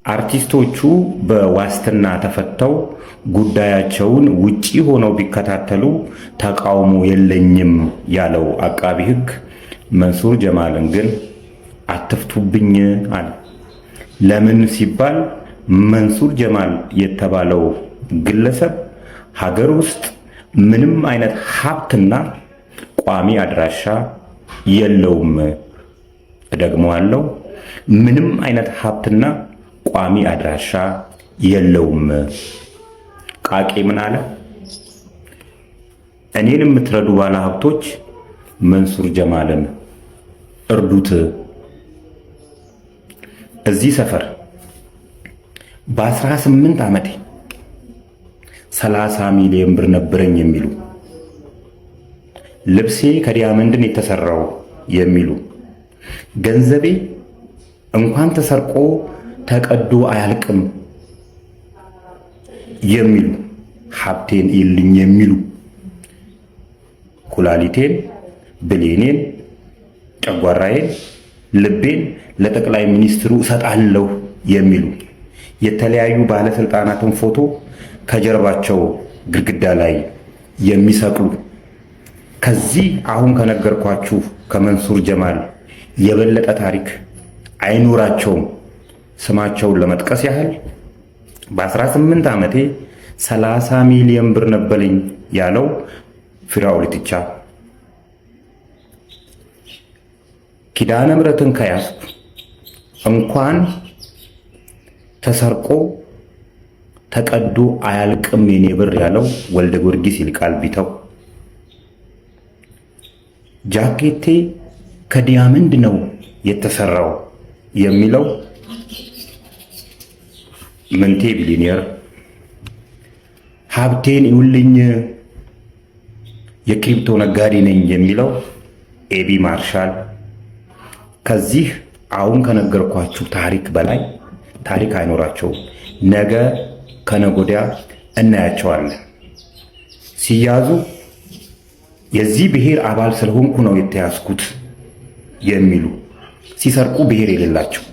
አርቲስቶቹ በዋስትና ተፈተው ጉዳያቸውን ውጪ ሆነው ቢከታተሉ ተቃውሞ የለኝም ያለው አቃቢ ሕግ መንሱር ጀማልን ግን አትፍቱብኝ አለ። ለምን ሲባል መንሱር ጀማል የተባለው ግለሰብ ሀገር ውስጥ ምንም አይነት ሀብትና ቋሚ አድራሻ የለውም። እደግመዋለሁ፣ ምንም አይነት ሀብትና ቋሚ አድራሻ የለውም። ቃቄ ምን አለ? እኔን የምትረዱ ባለ ሀብቶች መንሱር ጀማልን እርዱት። እዚህ ሰፈር በ18 ዓመቴ 30 ሚሊዮን ብር ነበረኝ የሚሉ፣ ልብሴ ከዲያመንድን የተሰራው የሚሉ፣ ገንዘቤ እንኳን ተሰርቆ ተቀዶ አያልቅም የሚሉ፣ ሀብቴን ይልኝ የሚሉ፣ ኩላሊቴን፣ ብሌኔን፣ ጨጓራዬን፣ ልቤን ለጠቅላይ ሚኒስትሩ እሰጣለሁ የሚሉ የተለያዩ ባለስልጣናትን ፎቶ ከጀርባቸው ግድግዳ ላይ የሚሰቅሉ ከዚህ አሁን ከነገርኳችሁ ከመንሱር ጀማል የበለጠ ታሪክ አይኖራቸውም። ስማቸውን ለመጥቀስ ያህል በ18 ዓመቴ 30 ሚሊዮን ብር ነበረኝ ያለው ፊራኦል ኢቲቻ፣ ኪዳነ ምሕረትን ከያዝኩ እንኳን ተሰርቆ ተቀዶ አያልቅም የኔ ብር ያለው ወልደ ጊዮርጊስ ይልቃል ቢተው፣ ጃኬቴ ከዲያመንድ ነው የተሰራው የሚለው ምንቴ ቢሊኒየር፣ ሀብቴን ይውልኝ የክሪፕቶ ነጋዴ ነኝ የሚለው ኤቢ ማርሻል ከዚህ አሁን ከነገርኳችሁ ታሪክ በላይ ታሪክ አይኖራቸውም። ነገ ከነጎዲያ እናያቸዋለን። ሲያዙ የዚህ ብሔር አባል ስለሆንኩ ነው የተያዝኩት የሚሉ፣ ሲሰርቁ ብሔር የሌላቸው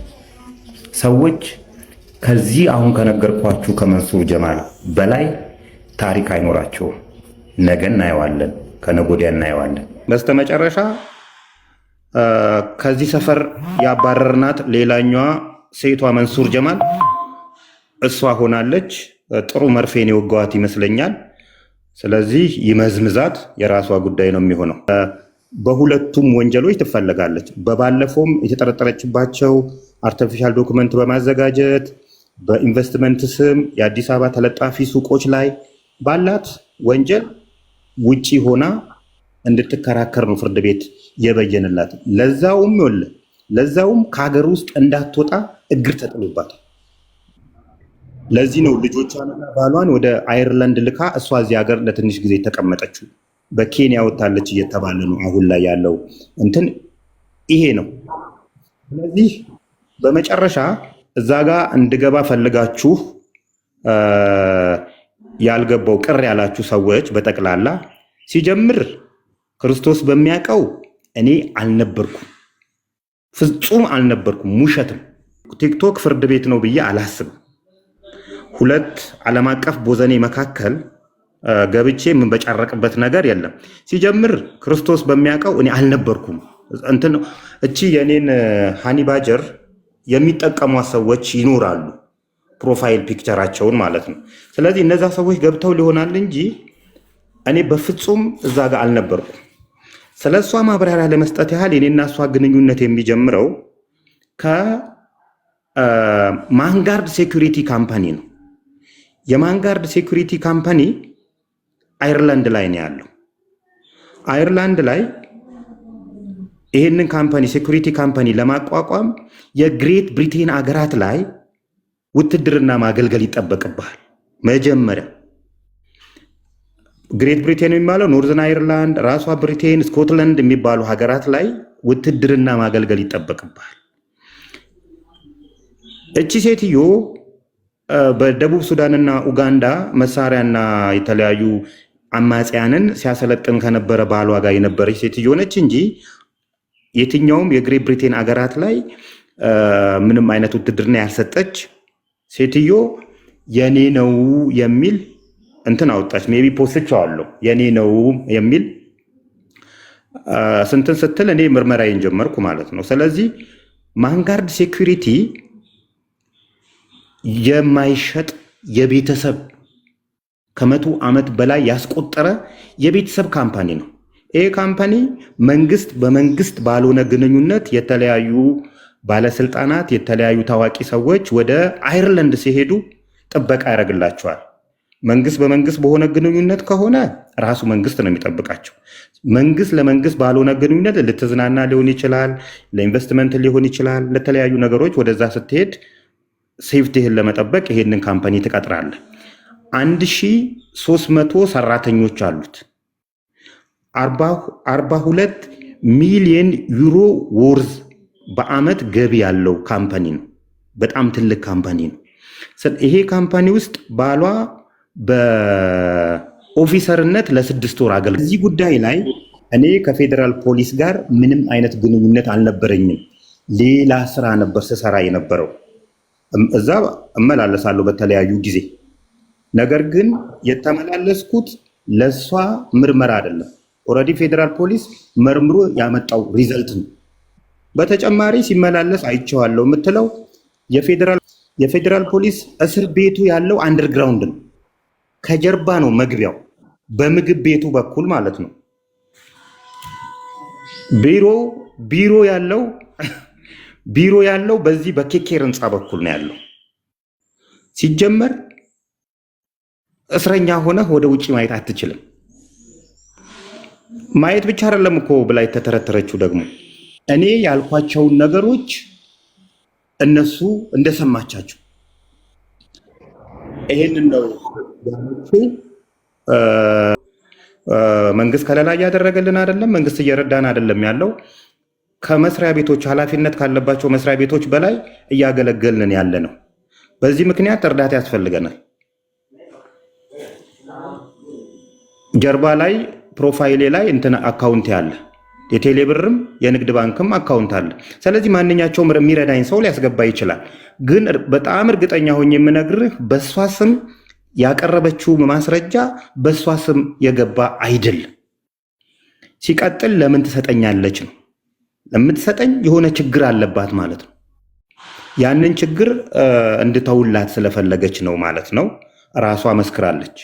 ሰዎች ከዚህ አሁን ከነገርኳችሁ ከመንሱር ጀማል በላይ ታሪክ አይኖራቸውም። ነገ እናየዋለን፣ ከነጎዲያ እናየዋለን። በስተመጨረሻ ከዚህ ሰፈር ያባረርናት ሌላኛዋ ሴቷ መንሱር ጀማል እሷ ሆናለች። ጥሩ መርፌን የወጋዋት ይመስለኛል። ስለዚህ ይመዝምዛት፣ የራሷ ጉዳይ ነው የሚሆነው። በሁለቱም ወንጀሎች ትፈለጋለች። በባለፈውም የተጠረጠረችባቸው አርቲፊሻል ዶክመንት በማዘጋጀት በኢንቨስትመንት ስም የአዲስ አበባ ተለጣፊ ሱቆች ላይ ባላት ወንጀል ውጪ ሆና እንድትከራከር ነው ፍርድ ቤት የበየንላት። ለዛውም ከሀገር ውስጥ እንዳትወጣ እግር ተጥሎባታል። ለዚህ ነው ልጆቿንና ባሏን ወደ አየርላንድ ልካ እሷ እዚህ ሀገር ለትንሽ ጊዜ ተቀመጠችው። በኬንያ ወታለች እየተባለ ነው አሁን ላይ ያለው እንትን ይሄ ነው። ስለዚህ በመጨረሻ እዛ ጋር እንድገባ ፈልጋችሁ ያልገባው ቅር ያላችሁ ሰዎች በጠቅላላ ሲጀምር ክርስቶስ በሚያውቀው እኔ አልነበርኩም፣ ፍጹም አልነበርኩም፣ ውሸትም። ቲክቶክ ፍርድ ቤት ነው ብዬ አላስብም። ሁለት ዓለም አቀፍ ቦዘኔ መካከል ገብቼ የምንበጫረቅበት ነገር የለም። ሲጀምር ክርስቶስ በሚያውቀው እኔ አልነበርኩም። እንትን እቺ የኔን ሃኒ ባጀር የሚጠቀሟት ሰዎች ይኖራሉ፣ ፕሮፋይል ፒክቸራቸውን ማለት ነው። ስለዚህ እነዛ ሰዎች ገብተው ሊሆናል እንጂ እኔ በፍጹም እዛ ጋር አልነበርኩም። ስለ እሷ ማብራሪያ ለመስጠት ያህል የኔና እሷ ግንኙነት የሚጀምረው ከማንጋርድ ሴኩሪቲ ካምፓኒ ነው። የማንጋርድ ሴኩሪቲ ካምፓኒ አየርላንድ ላይ ነው ያለው። አየርላንድ ላይ ይህንን ካምፓኒ ሴኩሪቲ ካምፓኒ ለማቋቋም የግሬት ብሪቴን አገራት ላይ ውትድርና ማገልገል ይጠበቅብሃል። መጀመሪያ ግሬት ብሪቴን የሚባለው ኖርዘርን አየርላንድ፣ ራሷ ብሪቴን፣ ስኮትላንድ የሚባሉ ሀገራት ላይ ውትድርና ማገልገል ይጠበቅብሃል። እቺ ሴትዮ በደቡብ ሱዳንና ኡጋንዳ መሳሪያና የተለያዩ አማጽያንን ሲያሰለጥን ከነበረ ባሏ ጋር የነበረች ሴትዮ ነች እንጂ የትኛውም የግሬት ብሪቴን አገራት ላይ ምንም አይነት ውትድርና ያልሰጠች ሴትዮ የኔ ነው የሚል እንትን አወጣች። ሜቢ ፖስቼዋለሁ። የኔ ነው የሚል ስንትን ስትል እኔ ምርመራዬን ጀመርኩ ማለት ነው። ስለዚህ ማንጋርድ ሴኩሪቲ የማይሸጥ የቤተሰብ ከ100 ዓመት በላይ ያስቆጠረ የቤተሰብ ካምፓኒ ነው። ይሄ ካምፓኒ በመንግስት ባልሆነ ግንኙነት የተለያዩ ባለስልጣናት፣ የተለያዩ ታዋቂ ሰዎች ወደ አየርላንድ ሲሄዱ ጥበቃ ያደርግላቸዋል። መንግስት በመንግስት በሆነ ግንኙነት ከሆነ ራሱ መንግስት ነው የሚጠብቃቸው። መንግስት ለመንግስት ባልሆነ ግንኙነት ልትዝናና ሊሆን ይችላል፣ ለኢንቨስትመንት ሊሆን ይችላል፣ ለተለያዩ ነገሮች ወደዛ ስትሄድ ሴፍቲህን ለመጠበቅ ይሄንን ካምፓኒ ትቀጥራለህ። 1300 ሰራተኞች አሉት። 42 ሚሊዮን ዩሮ ወርዝ በአመት ገቢ ያለው ካምፓኒ ነው። በጣም ትልቅ ካምፓኒ ነው። ይሄ ካምፓኒ ውስጥ ባሏ በኦፊሰርነት ለ6 ወር አገልግሏል። እዚህ ጉዳይ ላይ እኔ ከፌዴራል ፖሊስ ጋር ምንም አይነት ግንኙነት አልነበረኝም። ሌላ ስራ ነበር ስሰራ የነበረው። እዛ እመላለሳለሁ በተለያዩ ጊዜ። ነገር ግን የተመላለስኩት ለእሷ ምርመራ አይደለም። ኦልሬዲ ፌዴራል ፖሊስ መርምሮ ያመጣው ሪዘልት ነው። በተጨማሪ ሲመላለስ አይቼዋለሁ የምትለው የፌዴራል ፖሊስ እስር ቤቱ ያለው አንደርግራውንድ ነው። ከጀርባ ነው መግቢያው፣ በምግብ ቤቱ በኩል ማለት ነው። ቢሮ ያለው በዚህ በኬኬር ህንፃ በኩል ነው ያለው። ሲጀመር እስረኛ ሆነህ ወደ ውጭ ማየት አትችልም። ማየት ብቻ አይደለም እኮ ብላ የተተረተረችው ደግሞ እኔ ያልኳቸውን ነገሮች እነሱ እንደሰማቻቸው ይሄንን ነው መንግስት ከለላ እያደረገልን አይደለም፣ መንግስት እየረዳን አይደለም ያለው። ከመስሪያ ቤቶች ኃላፊነት ካለባቸው መስሪያ ቤቶች በላይ እያገለገልን ያለ ነው። በዚህ ምክንያት እርዳታ ያስፈልገናል። ጀርባ ላይ ፕሮፋይሌ ላይ እንትን አካውንት ያለ የቴሌ ብርም የንግድ ባንክም አካውንት አለ። ስለዚህ ማንኛቸውም የሚረዳኝ ሰው ሊያስገባ ይችላል። ግን በጣም እርግጠኛ ሆኜ የምነግርህ በእሷ ስም ያቀረበችው ማስረጃ በእሷ ስም የገባ አይደለም። ሲቀጥል ለምን ትሰጠኛለች ነው። ለምትሰጠኝ የሆነ ችግር አለባት ማለት ነው። ያንን ችግር እንድተውላት ስለፈለገች ነው ማለት ነው። ራሷ መስክራለች።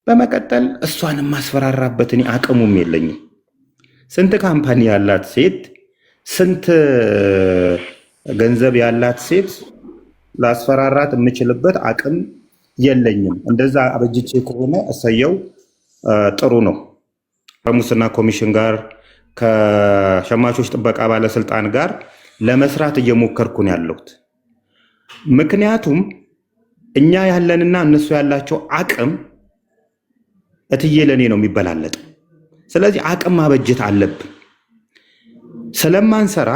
በመቀጠል እሷን የማስፈራራበት እኔ አቅሙም የለኝም። ስንት ካምፓኒ ያላት ሴት፣ ስንት ገንዘብ ያላት ሴት ላስፈራራት የምችልበት አቅም የለኝም። እንደዛ አበጅቼ ከሆነ እሰየው፣ ጥሩ ነው። ከሙስና ኮሚሽን ጋር ከሸማቾች ጥበቃ ባለስልጣን ጋር ለመስራት እየሞከርኩ ነው ያለሁት። ምክንያቱም እኛ ያለንና እነሱ ያላቸው አቅም እትዬ ለኔ ነው የሚበላለጥ። ስለዚህ አቅም ማበጀት አለብን። ስለማንሰራ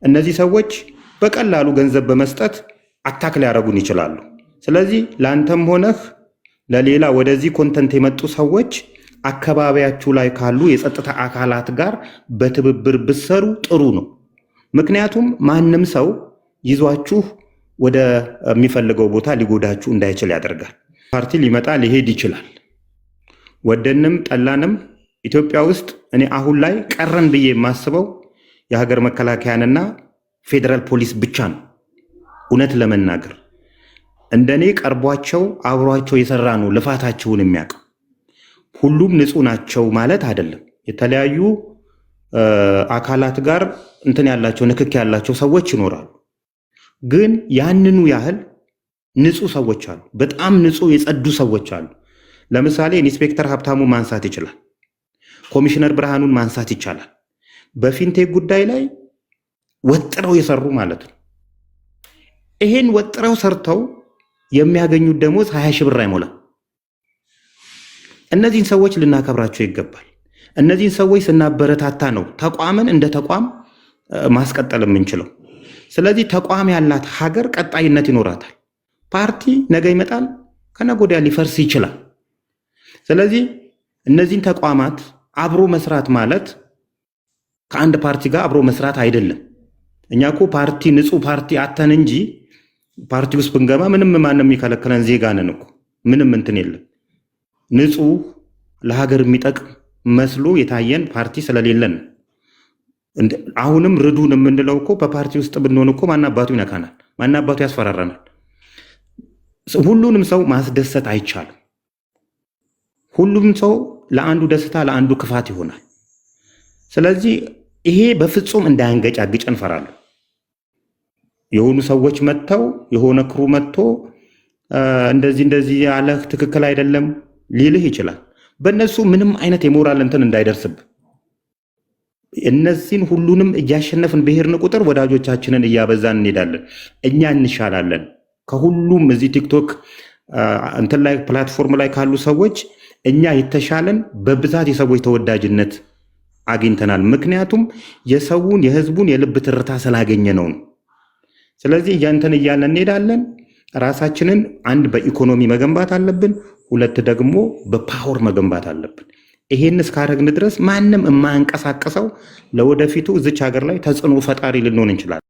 እነዚህ ሰዎች በቀላሉ ገንዘብ በመስጠት አታክ ሊያደርጉን ይችላሉ። ስለዚህ ለአንተም ሆነህ ለሌላ ወደዚህ ኮንተንት የመጡ ሰዎች አካባቢያችሁ ላይ ካሉ የጸጥታ አካላት ጋር በትብብር ብሰሩ ጥሩ ነው። ምክንያቱም ማንም ሰው ይዟችሁ ወደ የሚፈልገው ቦታ ሊጎዳችሁ እንዳይችል ያደርጋል። ፓርቲ ሊመጣ ሊሄድ ይችላል። ወደንም ጠላንም ኢትዮጵያ ውስጥ እኔ አሁን ላይ ቀረን ብዬ የማስበው የሀገር መከላከያንና ፌዴራል ፖሊስ ብቻ ነው። እውነት ለመናገር እንደኔ ቀርቧቸው አብሯቸው የሰራ ነው ልፋታቸውን የሚያውቀው። ሁሉም ንጹህ ናቸው ማለት አይደለም። የተለያዩ አካላት ጋር እንትን ያላቸው ንክክ ያላቸው ሰዎች ይኖራሉ። ግን ያንኑ ያህል ንጹህ ሰዎች አሉ። በጣም ንጹህ የጸዱ ሰዎች አሉ። ለምሳሌ ኢንስፔክተር ሀብታሙ ማንሳት ይችላል። ኮሚሽነር ብርሃኑን ማንሳት ይቻላል። በፊንቴክ ጉዳይ ላይ ወጥረው የሰሩ ማለት ነው። ይሄን ወጥረው ሰርተው የሚያገኙት ደሞዝ 20 ሺህ ብር አይሞላም። እነዚህን ሰዎች ልናከብራቸው ይገባል። እነዚህን ሰዎች ስናበረታታ ነው ተቋምን እንደ ተቋም ማስቀጠል የምንችለው። ስለዚህ ተቋም ያላት ሀገር ቀጣይነት ይኖራታል። ፓርቲ ነገ ይመጣል፣ ከነገ ወዲያ ሊፈርስ ይችላል። ስለዚህ እነዚህን ተቋማት አብሮ መስራት ማለት ከአንድ ፓርቲ ጋር አብሮ መስራት አይደለም። እኛ እኮ ፓርቲ ንጹህ ፓርቲ አተን እንጂ ፓርቲ ውስጥ ብንገባ ምንም ማንም የሚከለክለን ዜጋ ነን እኮ ምንም እንትን የለም። ንጹህ ለሀገር የሚጠቅም መስሎ የታየን ፓርቲ ስለሌለን አሁንም ርዱን የምንለው እኮ በፓርቲ ውስጥ ብንሆን እኮ ማናባቱ ይነካናል፣ ማናባቱ ያስፈራራናል። ሁሉንም ሰው ማስደሰት አይቻልም። ሁሉም ሰው ለአንዱ ደስታ ለአንዱ ክፋት ይሆናል። ስለዚህ ይሄ በፍጹም እንዳያንገጫግጭ እንፈራለሁ። የሆኑ ሰዎች መጥተው የሆነ ክሩ መጥቶ እንደዚህ ያለህ ትክክል አይደለም ሊልህ ይችላል። በእነሱ ምንም አይነት የሞራል እንትን እንዳይደርስብ እነዚህን ሁሉንም እያሸነፍን ብሄርን ቁጥር ወዳጆቻችንን እያበዛን እንሄዳለን። እኛ እንሻላለን ከሁሉም እዚህ ቲክቶክ እንትን ላይ ፕላትፎርም ላይ ካሉ ሰዎች እኛ የተሻለን በብዛት የሰዎች ተወዳጅነት አግኝተናል። ምክንያቱም የህዝቡን የልብ ትርታ ስላገኘ ነው። ስለዚህ እያንተን እያለን እንሄዳለን። ራሳችንን አንድ በኢኮኖሚ መገንባት አለብን፣ ሁለት ደግሞ በፓወር መገንባት አለብን። ይሄን እስካደረግን ድረስ ማንም የማያንቀሳቀሰው ለወደፊቱ እዚች ሀገር ላይ ተጽዕኖ ፈጣሪ ልንሆን እንችላለን።